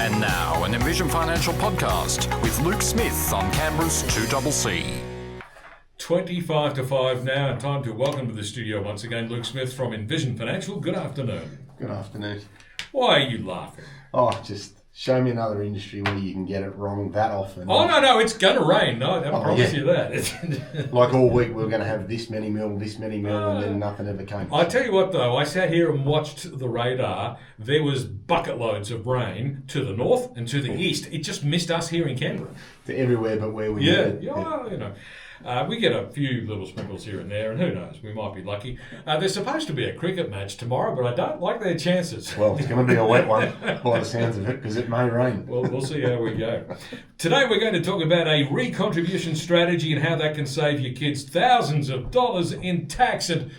And now, an Envision Financial podcast with Luke Smith on Canberra's 2CC. 25 to 5 now, and time to welcome to the studio once again Luke Smith from Envision Financial. Good afternoon. Good afternoon. Why are you laughing? Oh, just show me another industry where you can get it wrong that often. Oh, no, it's going to rain. No, I promise you that. Like all week, we were going to have this many mil, and then nothing ever came. I tell you what, though, I sat here and watched the radar. There was bucket loads of rain to the north and to the east. It just missed us here in Canberra. To everywhere but where we live. We get a few little sprinkles here and there, and who knows, we might be lucky. There's supposed to be a cricket match tomorrow, but I don't like their chances. Well, it's going to be a wet one by the sounds of it, because it may rain. Well, we'll see how we go. Today we're going to talk about a recontribution strategy and how that can save your kids thousands of dollars in tax. And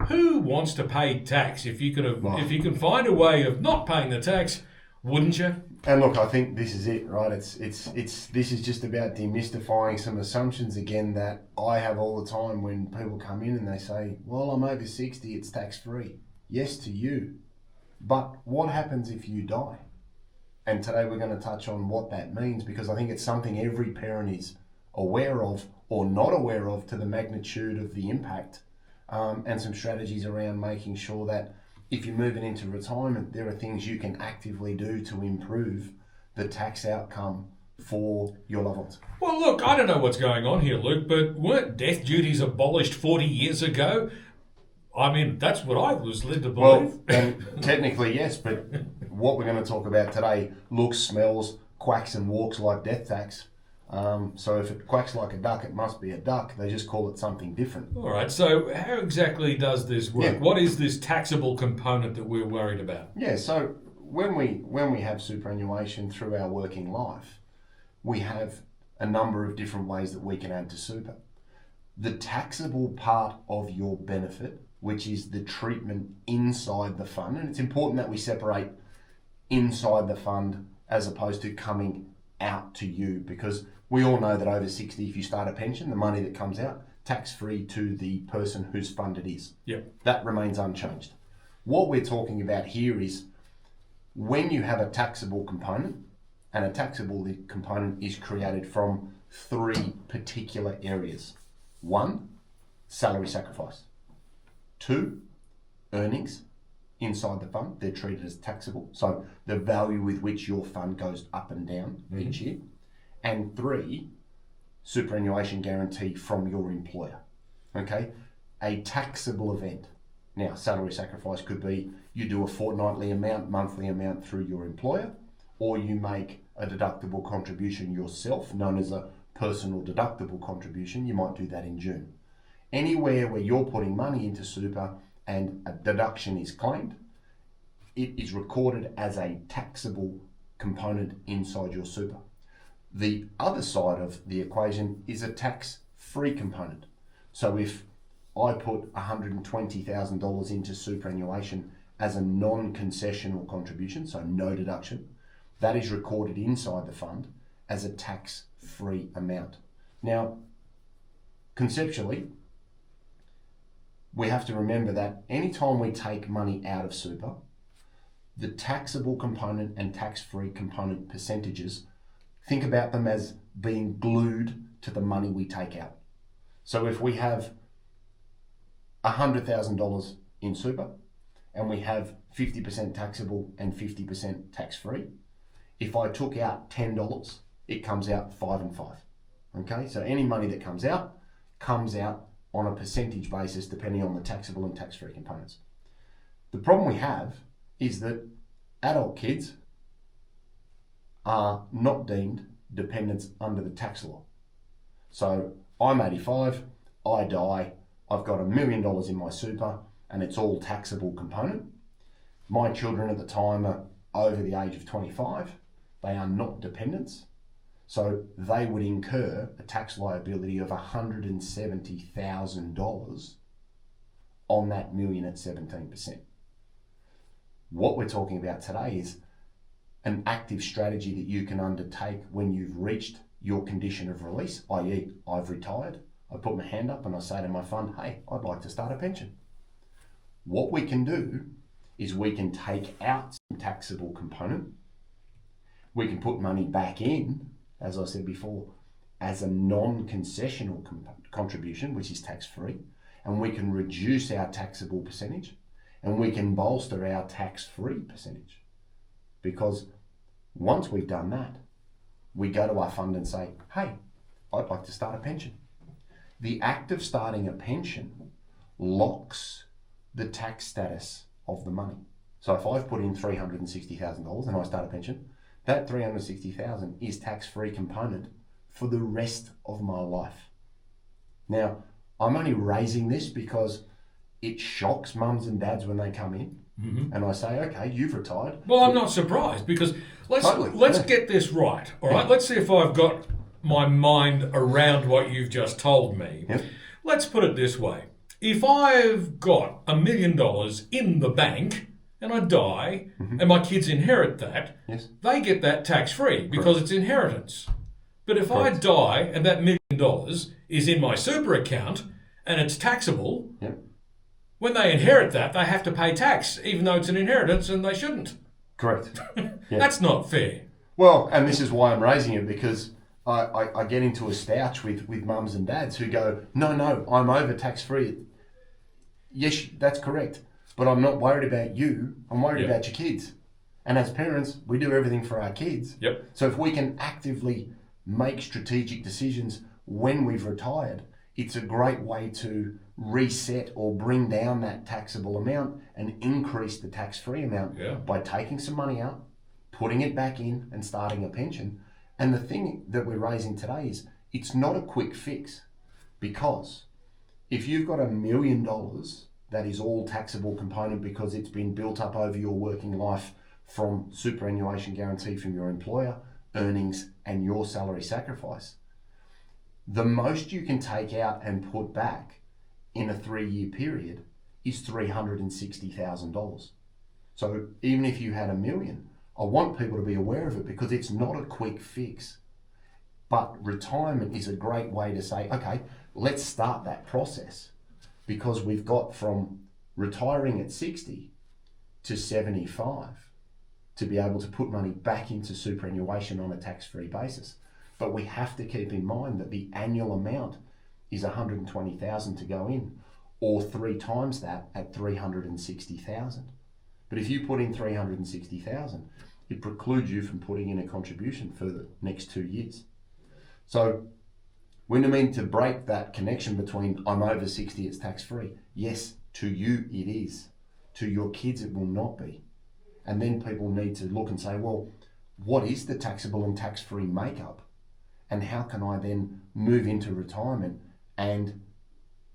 who wants to pay tax? If you can find a way of not paying the tax, wouldn't you? And look, I think this is it, right? This is just about demystifying some assumptions again that I have all the time when people come in and they say, well, I'm over 60, it's tax-free. Yes, to you. But what happens if you die? And today we're going to touch on what that means, because I think it's something every parent is aware of or not aware of to the magnitude of the impact, and some strategies around making sure that if you're moving into retirement, there are things you can actively do to improve the tax outcome for your loved ones. Well, look, I don't know what's going on here, Luke, but weren't death duties abolished 40 years ago? I mean, that's what I was led to believe. Well, and technically, yes, but what we're going to talk about today looks, smells, quacks and walks like death tax. So if it quacks like a duck, it must be a duck. They just call it something different. All right. So how exactly does this work? Yeah. What is this taxable component that we're worried about? Yeah. So when we have superannuation through our working life, we have a number of different ways that we can add to super. The taxable part of your benefit, which is the treatment inside the fund, and it's important that we separate inside the fund as opposed to coming out to you, because we all know that over 60, if you start a pension, the money that comes out, tax-free to the person whose fund it is. Yep. That remains unchanged. What we're talking about here is when you have a taxable component, and a taxable component is created from three particular areas. 1, salary sacrifice. 2, earnings inside the fund. They're treated as taxable. So the value with which your fund goes up and down each year. And 3, superannuation guarantee from your employer. Okay? A taxable event. Now, salary sacrifice could be you do a fortnightly amount, monthly amount through your employer, or you make a deductible contribution yourself, known as a personal deductible contribution. You might do that in June. Anywhere where you're putting money into super and a deduction is claimed, it is recorded as a taxable component inside your super. The other side of the equation is a tax-free component. So if I put $120,000 into superannuation as a non-concessional contribution, so no deduction, that is recorded inside the fund as a tax-free amount. Now, conceptually, we have to remember that anytime we take money out of super, the taxable component and tax-free component percentages, think about them as being glued to the money we take out. So if we have $100,000 in super and we have 50% taxable and 50% tax-free, if I took out $10, it comes out 5 and 5. Okay, so any money that comes out on a percentage basis depending on the taxable and tax-free components. The problem we have is that adult kids are not deemed dependents under the tax law. So I'm 85, I die, I've got $1 million in my super and it's all taxable component. My children at the time are over the age of 25. They are not dependents. So they would incur a tax liability of $170,000 on that million at 17%. What we're talking about today is an active strategy that you can undertake when you've reached your condition of release, i.e. I've retired, I put my hand up and I say to my fund, hey, I'd like to start a pension. What we can do is we can take out some taxable component We can put money back in, as I said before, as a non-concessional contribution, which is tax-free, and we can reduce our taxable percentage, and we can bolster our tax-free percentage. Because once we've done that, we go to our fund and say, hey, I'd like to start a pension. The act of starting a pension locks the tax status of the money. So if I've put in $360,000 and I start a pension, that $360,000 is tax-free component for the rest of my life. Now, I'm only raising this because it shocks mums and dads when they come in, and I say, okay, you've retired. Well, I'm not surprised, because let's get this right, all right? Let's see if I've got my mind around what you've just told me. Yep. Let's put it this way. If I've got $1 million in the bank and I die and my kids inherit that, they get that tax-free because it's inheritance. But if I die and that $1 million is in my super account and it's taxable, when they inherit that, they have to pay tax, even though it's an inheritance and they shouldn't. Correct. That's not fair. Well, and this is why I'm raising it, because I get into a stouch with mums and dads who go, no, I'm over tax-free. Yes, that's correct. But I'm not worried about you. I'm worried about your kids. And as parents, we do everything for our kids. Yep. So if we can actively make strategic decisions when we've retired, it's a great way to reset or bring down that taxable amount and increase the tax-free amount by taking some money out, putting it back in and starting a pension. And the thing that we're raising today is it's not a quick fix, because if you've got $1 million that is all taxable component because it's been built up over your working life from superannuation guarantee from your employer, earnings and your salary sacrifice, the most you can take out and put back in a 3-year period is $360,000. So even if you had $1 million, I want people to be aware of it, because it's not a quick fix. But retirement is a great way to say, okay, let's start that process, because we've got from retiring at 60 to 75 to be able to put money back into superannuation on a tax-free basis. But we have to keep in mind that the annual amount is $120,000 to go in, or 3 times that at $360,000. But if you put in $360,000, it precludes you from putting in a contribution for the next 2 years. So when I mean to break that connection between I'm over 60, it's tax-free. Yes, to you it is. To your kids it will not be. And then people need to look and say, well, what is the taxable and tax-free makeup? And how can I then move into retirement and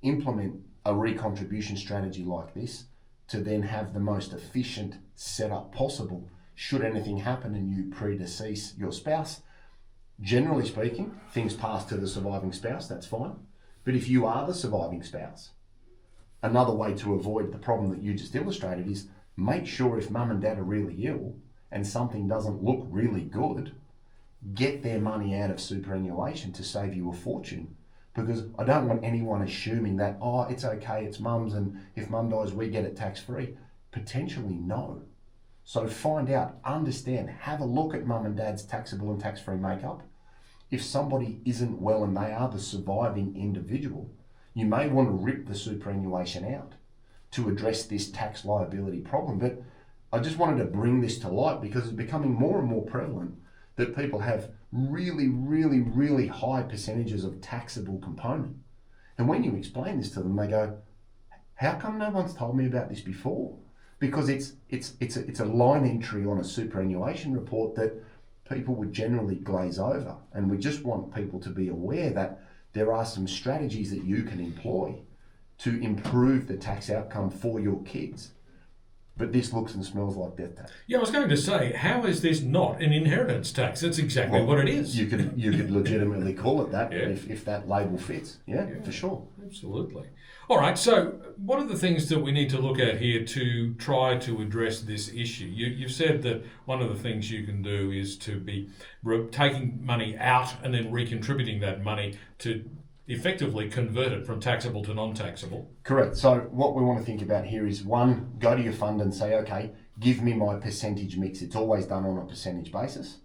implement a recontribution strategy like this to then have the most efficient setup possible should anything happen and you predecease your spouse? Generally speaking, things pass to the surviving spouse, that's fine. But if you are the surviving spouse, another way to avoid the problem that you just illustrated is make sure if mum and dad are really ill and something doesn't look really good, get their money out of superannuation to save you a fortune. Because I don't want anyone assuming that, oh, it's okay, it's mum's, and if mum dies, we get it tax-free. Potentially no. So find out, understand, have a look at mum and dad's taxable and tax-free makeup. If somebody isn't well and they are the surviving individual, you may want to rip the superannuation out to address this tax liability problem. But I just wanted to bring this to light because it's becoming more and more prevalent that people have really, really, really high percentages of taxable component. And when you explain this to them, they go, how come no one's told me about this before? Because it's a line entry on a superannuation report that people would generally glaze over. And we just want people to be aware that there are some strategies that you can employ to improve the tax outcome for your kids. But this looks and smells like death tax. Yeah, I was going to say, how is this not an inheritance tax? That's exactly what it is. You could legitimately call it that if that label fits. Yeah, for sure. Absolutely. All right, so what are the things that we need to look at here to try to address this issue? You've said that one of the things you can do is to be taking money out and then recontributing that money to effectively convert it from taxable to non-taxable. Correct. So what we want to think about here is, one, go to your fund and say, okay, give me my percentage mix. It's always done on a percentage basis.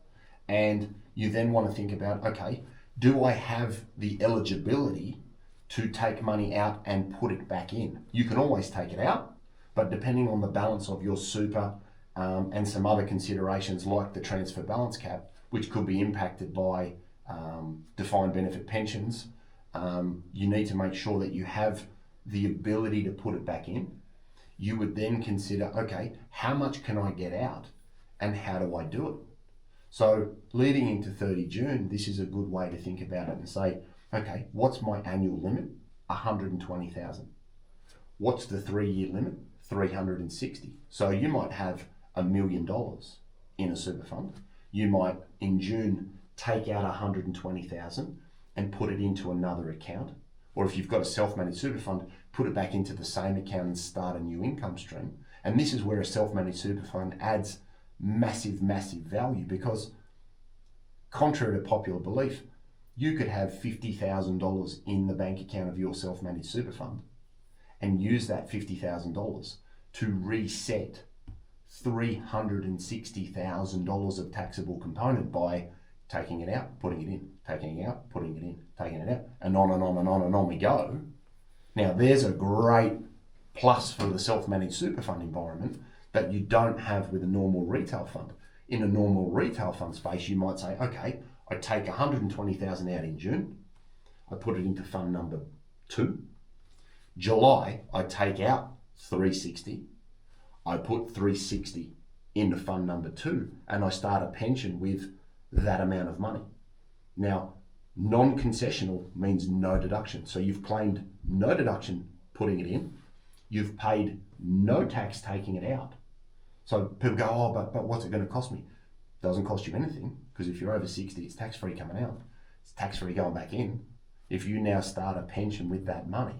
And you then want to think about, okay, do I have the eligibility to take money out and put it back in? You can always take it out, but depending on the balance of your super and some other considerations like the transfer balance cap, which could be impacted by defined benefit pensions, you need to make sure that you have the ability to put it back in. You would then consider, okay, how much can I get out and how do I do it? So leading into 30 June, this is a good way to think about it and say, okay, what's my annual limit? 120,000. What's the 3-year limit? 360. So you might have $1 million in a super fund. You might in June take out 120,000 and put it into another account. Or if you've got a self-managed super fund, put it back into the same account and start a new income stream. And this is where a self-managed super fund adds massive, massive value, because contrary to popular belief, you could have $50,000 in the bank account of your self-managed super fund and use that $50,000 to reset $360,000 of taxable component by taking it out, putting it in, taking it out, putting it in, taking it out, and on and on and on and on we go. Now there's a great plus for the self-managed super fund environment that you don't have with a normal retail fund. In a normal retail fund space, you might say, okay, I take 120,000 out in June, I put it into fund number 2. July, I take out 360, I put 360 into fund number 2, and I start a pension with that amount of money. Now, non-concessional means no deduction. So you've claimed no deduction putting it in, you've paid no tax taking it out. So people go, oh, but what's it going to cost me? It doesn't cost you anything, because if you're over 60, it's tax-free coming out. It's tax-free going back in. If you now start a pension with that money,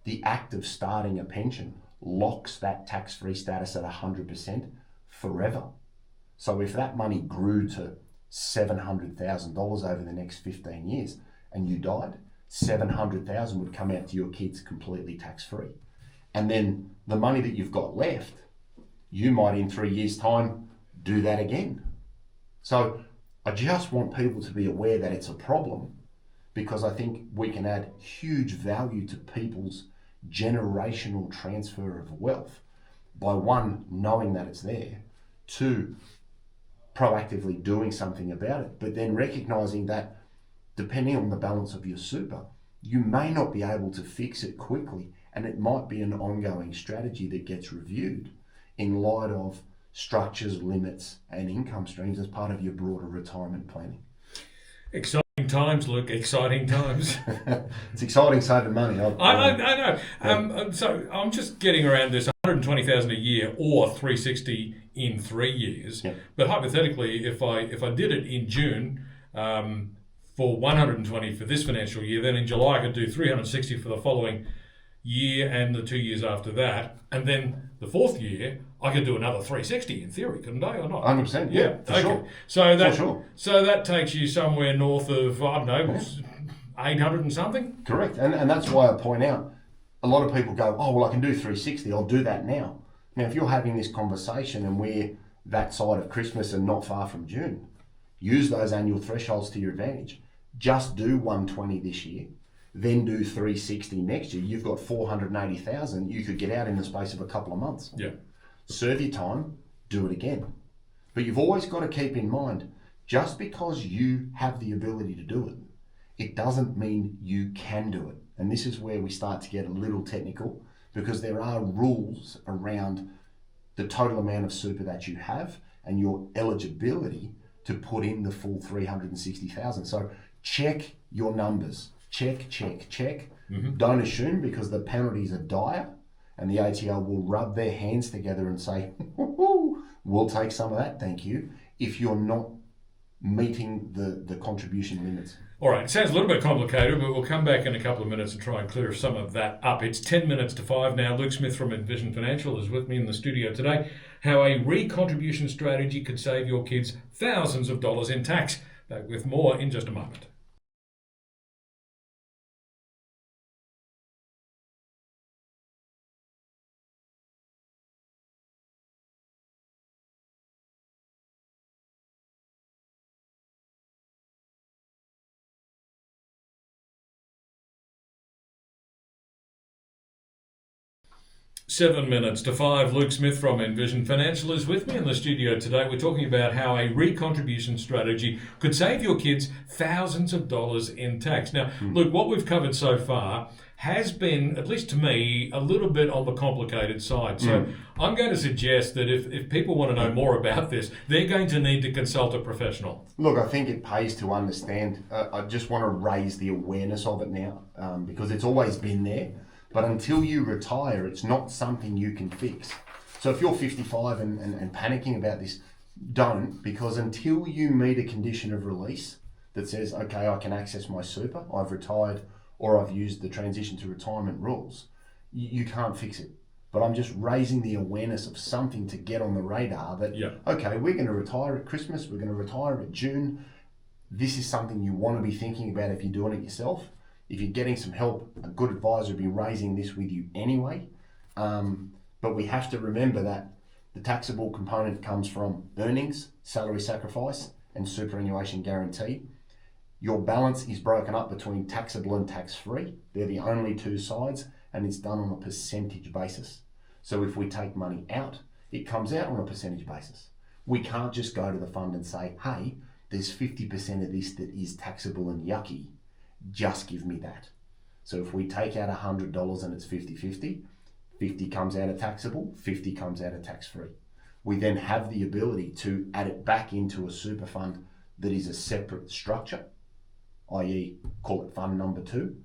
the act of starting a pension locks that tax-free status at 100% forever. So if that money grew to $700,000 over the next 15 years and you died, $700,000 would come out to your kids completely tax-free. And then the money that you've got left, you might in 3 years' time do that again. So I just want people to be aware that it's a problem, because I think we can add huge value to people's generational transfer of wealth by, 1, knowing that it's there, 2, proactively doing something about it, but then recognizing that depending on the balance of your super, you may not be able to fix it quickly, and it might be an ongoing strategy that gets reviewed in light of structures, limits, and income streams as part of your broader retirement planning. Exciting times, Luke. Exciting times. It's exciting saving money. I know. So I'm just getting around this 120,000 a year or 360 in 3 years. Yeah. But hypothetically, if I did it in June for 120 for this financial year, then in July I could do 360 for the following year and the 2 years after that, and then the 4th year I could do another 360 in theory, couldn't I, or not? 100%, yeah, for okay. sure. So that takes you somewhere north of, I don't know, 800 and something? Correct, and that's why I point out, a lot of people go, oh, well, I can do 360, I'll do that now. Now, if you're having this conversation and we're that side of Christmas and not far from June, use those annual thresholds to your advantage. Just do 120 this year, then do 360 next year. You've got 480,000 you could get out in the space of a couple of months. Yeah. Serve your time, do it again. But you've always got to keep in mind, just because you have the ability to do it, it doesn't mean you can do it. And this is where we start to get a little technical, because there are rules around the total amount of super that you have and your eligibility to put in the full 360,000. So check your numbers. Check. Mm-hmm. Don't assume, because the penalties are dire, and the ATO will rub their hands together and say, we'll take some of that, thank you, if you're not meeting the contribution limits. All right, it sounds a little bit complicated, but we'll come back in a couple of minutes and try and clear some of that up. It's 10 minutes to 5 now. Luke Smith from Envision Financial is with me in the studio today. How a re-contribution strategy could save your kids thousands of dollars in tax. Back with more in just a moment. 7 minutes to 5. Luke Smith from Envision Financial is with me in the studio today. We're talking about how a recontribution strategy could save your kids thousands of dollars in tax. Now, Luke, what we've covered so far has been, at least to me, a little bit on the complicated side. So I'm going to suggest that if people want to know more about this, they're going to need to consult a professional. Look, I think it pays to understand. I just want to raise the awareness of it now because it's always been there. But until you retire, it's not something you can fix. So if you're 55 and panicking about this, don't, because until you meet a condition of release that says, okay, I can access my super, I've retired, or I've used the transition to retirement rules, you can't fix it. But I'm just raising the awareness of something to get on the radar that, okay, we're going to retire at Christmas, we're going to retire at June. This is something you want to be thinking about if you're doing it yourself. If you're getting some help, a good advisor will be raising this with you anyway. But we have to remember that the taxable component comes from earnings, salary sacrifice, and superannuation guarantee. Your balance is broken up between taxable and tax-free. They're the only two sides, and it's done on a percentage basis. So if we take money out, it comes out on a percentage basis. We can't just go to the fund and say, hey, there's 50% of this that is taxable and yucky. Just give me that. So if we take out $100 and it's 50-50, 50 comes out of taxable, 50 comes out of tax-free. We then have the ability to add it back into a super fund that is a separate structure, i.e. call it fund number 2.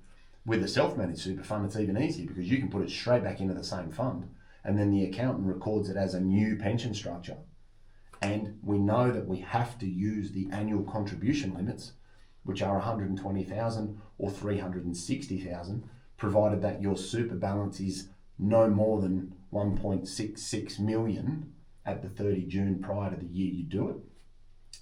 With a self-managed super fund, it's even easier because you can put it straight back into the same fund and then the accountant records it as a new pension structure. And we know that we have to use the annual contribution limits, which are 120,000 or 360,000, provided that your super balance is no more than 1.66 million at the 30 June prior to the year you do it.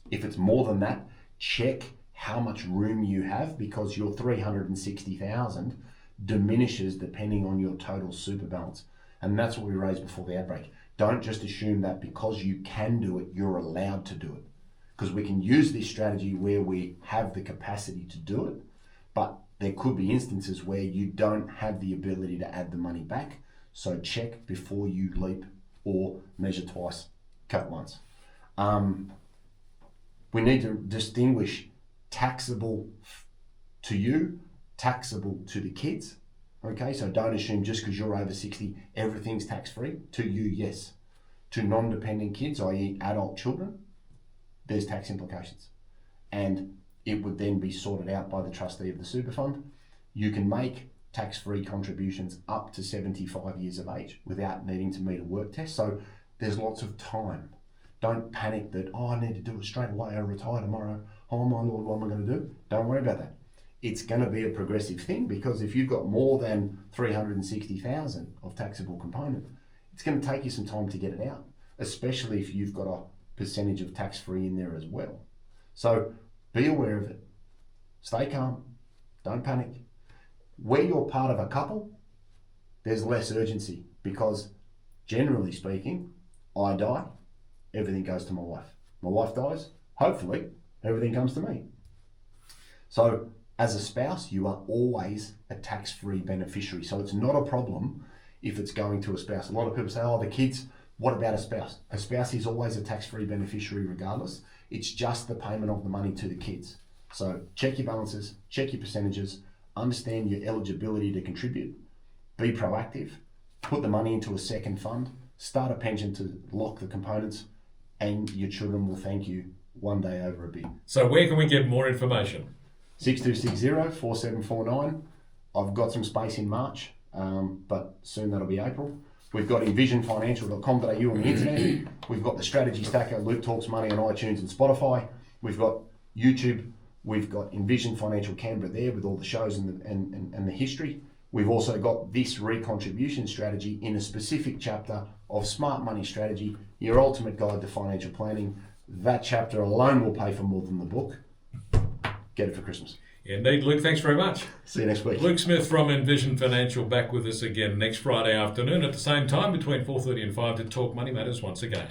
If it's more than that, check how much room you have because your 360,000 diminishes depending on your total super balance. And that's what we raised before the outbreak. Don't just assume that because you can do it, you're allowed to do it. Because we can use this strategy where we have the capacity to do it, but there could be instances where you don't have the ability to add the money back. So check before you leap or measure twice, cut once. We need to distinguish taxable to you, taxable to the kids. Okay, so don't assume just because you're over 60, everything's tax-free. To you, yes. To non-dependent kids, i.e. adult children, there's tax implications. And it would then be sorted out by the trustee of the super fund. You can make tax-free contributions up to 75 years of age without needing to meet a work test. So there's lots of time. Don't panic that, I need to do it straight away, I retire tomorrow. Oh my Lord, what am I going to do? Don't worry about that. It's going to be a progressive thing because if you've got more than 360,000 of taxable component, it's going to take you some time to get it out, especially if you've got a percentage of tax-free in there as well. So be aware of it. Stay calm. Don't panic. Where you're part of a couple, there's less urgency because generally speaking, I die, everything goes to my wife. My wife dies, hopefully everything comes to me. So as a spouse, you are always a tax-free beneficiary. So it's not a problem if it's going to a spouse. A lot of people say, oh, the kids, what about a spouse? A spouse is always a tax-free beneficiary regardless. It's just the payment of the money to the kids. So check your balances, check your percentages, understand your eligibility to contribute, be proactive, put the money into a second fund, start a pension to lock the components, and your children will thank you one day over a bit. So where can we get more information? 6260-4749. I've got some space in March, but soon that'll be April. We've got envisionfinancial.com.au on the internet. We've got the Strategy Stacker, Luke Talks Money on iTunes and Spotify. We've got YouTube. We've got Envision Financial Canberra there with all the shows and the history. We've also got this recontribution strategy in a specific chapter of Smart Money Strategy, your ultimate guide to financial planning. That chapter alone will pay for more than the book. Get it for Christmas. Indeed, Luke, thanks very much. See you next week. Luke Smith from Envision Financial back with us again next Friday afternoon at the same time between 4:30 and 5 to talk money matters once again.